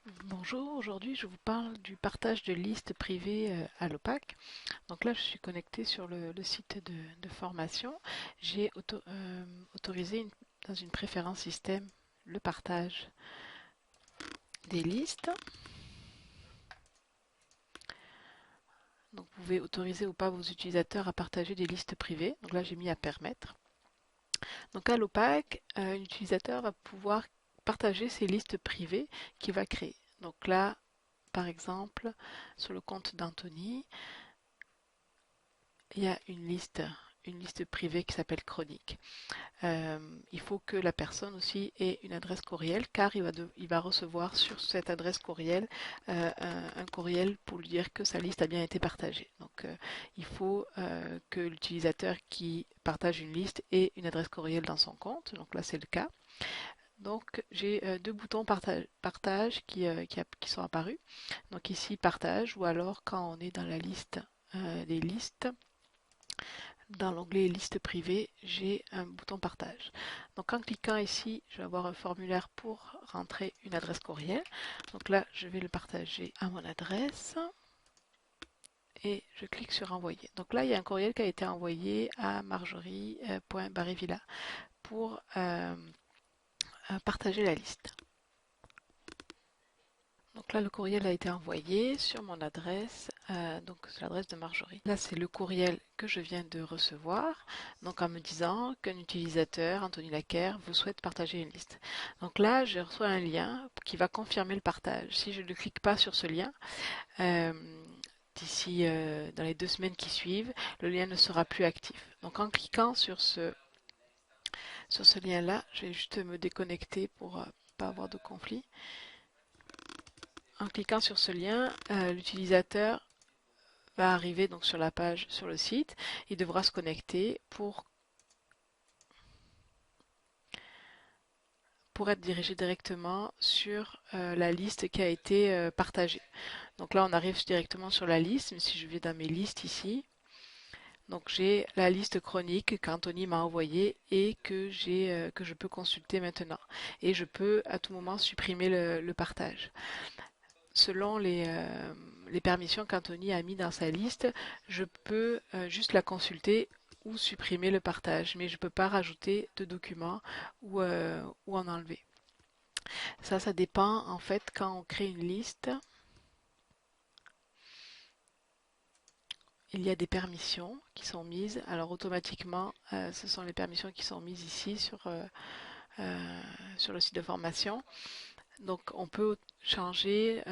Bonjour, aujourd'hui je vous parle du partage de listes privées à l'OPAC. Donc là je suis connectée sur le site de formation. J'ai autorisé dans une préférence système le partage des listes. Donc vous pouvez autoriser ou pas vos utilisateurs à partager des listes privées. Donc là j'ai mis à permettre. Donc à l'OPAC, un utilisateur va pouvoir partager ses listes privées qu'il va créer. Donc là par exemple sur le compte d'Anthony, il y a une liste privée qui s'appelle Chronique. Il faut que la personne aussi ait une adresse courriel car il va recevoir sur cette adresse courriel un courriel pour lui dire que sa liste a bien été partagée. Donc il faut que l'utilisateur qui partage une liste ait une adresse courriel dans son compte. Donc là c'est le cas. Donc j'ai deux boutons partage qui sont apparus. Donc ici partage ou alors quand on est dans la liste des listes. Dans l'onglet liste privée, j'ai un bouton partage. Donc en cliquant ici, je vais avoir un formulaire pour rentrer une adresse courriel. Donc là, je vais le partager à mon adresse et je clique sur envoyer. Donc là, il y a un courriel qui a été envoyé à marjorie.barrevilla pour partager la liste. Donc là, le courriel a été envoyé sur mon adresse, donc c'est l'adresse de Marjorie. Là, c'est le courriel que je viens de recevoir, donc en me disant qu'un utilisateur, Anthony Laquer, vous souhaite partager une liste. Donc là, je reçois un lien qui va confirmer le partage. Si je ne clique pas sur ce lien, euh, d'ici dans les 2 semaines qui suivent, le lien ne sera plus actif. Donc en cliquant sur ce lien-là, je vais juste me déconnecter pour ne pas avoir de conflit. En cliquant sur ce lien, l'utilisateur va arriver donc sur la page, sur le site. Il devra se connecter pour être dirigé directement sur la liste qui a été partagée. Donc là, on arrive directement sur la liste, mais si je vais dans mes listes ici, donc j'ai la liste chronique qu'Anthony m'a envoyée et que je peux consulter maintenant. Et je peux à tout moment supprimer le partage. Selon les permissions qu'Anthony a mis dans sa liste, je peux juste la consulter ou supprimer le partage, mais je ne peux pas rajouter de documents ou en enlever. Ça dépend en fait quand on crée une liste. Il y a des permissions qui sont mises. Alors automatiquement, ce sont les permissions qui sont mises ici sur le site de formation. Donc on peut changer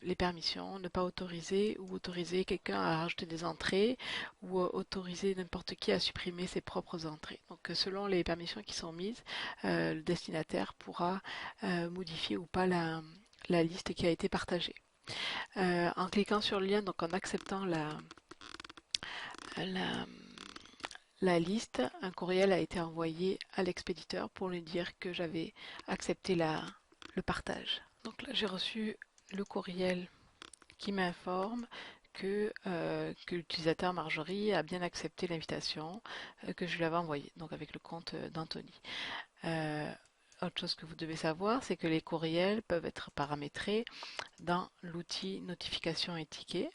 les permissions, ne pas autoriser ou autoriser quelqu'un à rajouter des entrées ou autoriser n'importe qui à supprimer ses propres entrées. Donc selon les permissions qui sont mises, le destinataire pourra modifier ou pas la liste qui a été partagée. En cliquant sur le lien, donc en acceptant la, la liste, un courriel a été envoyé à l'expéditeur pour lui dire que j'avais accepté le partage. Donc là, j'ai reçu le courriel qui m'informe que l'utilisateur Marjorie a bien accepté l'invitation que je lui avais envoyée, donc avec le compte d'Anthony. Euh, Autre chose que vous devez savoir, c'est que les courriels peuvent être paramétrés dans l'outil notification et tickets.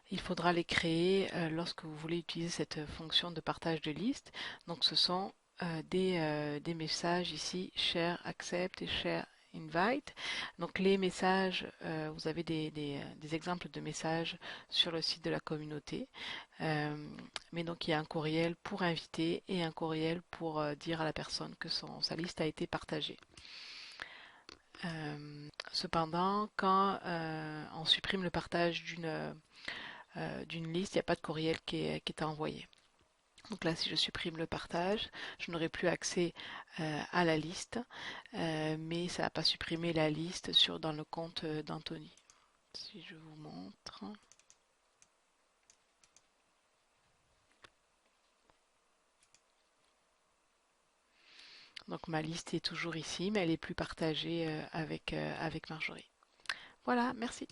Il faudra les créer lorsque vous voulez utiliser cette fonction de partage de liste. Donc ce sont des messages ici, share, accept et share invite. Donc les messages, vous avez des exemples de messages sur le site de la communauté. Mais donc il y a un courriel pour inviter et un courriel pour dire à la personne que sa liste a été partagée. Cependant, quand on supprime le partage d'une liste, il n'y a pas de courriel qui est envoyé. Donc là, si je supprime le partage, je n'aurai plus accès à la liste, mais ça n'a pas supprimé la liste dans le compte d'Anthony. Si je vous montre. Donc ma liste est toujours ici, mais elle est plus partagée avec Marjorie. Voilà, merci.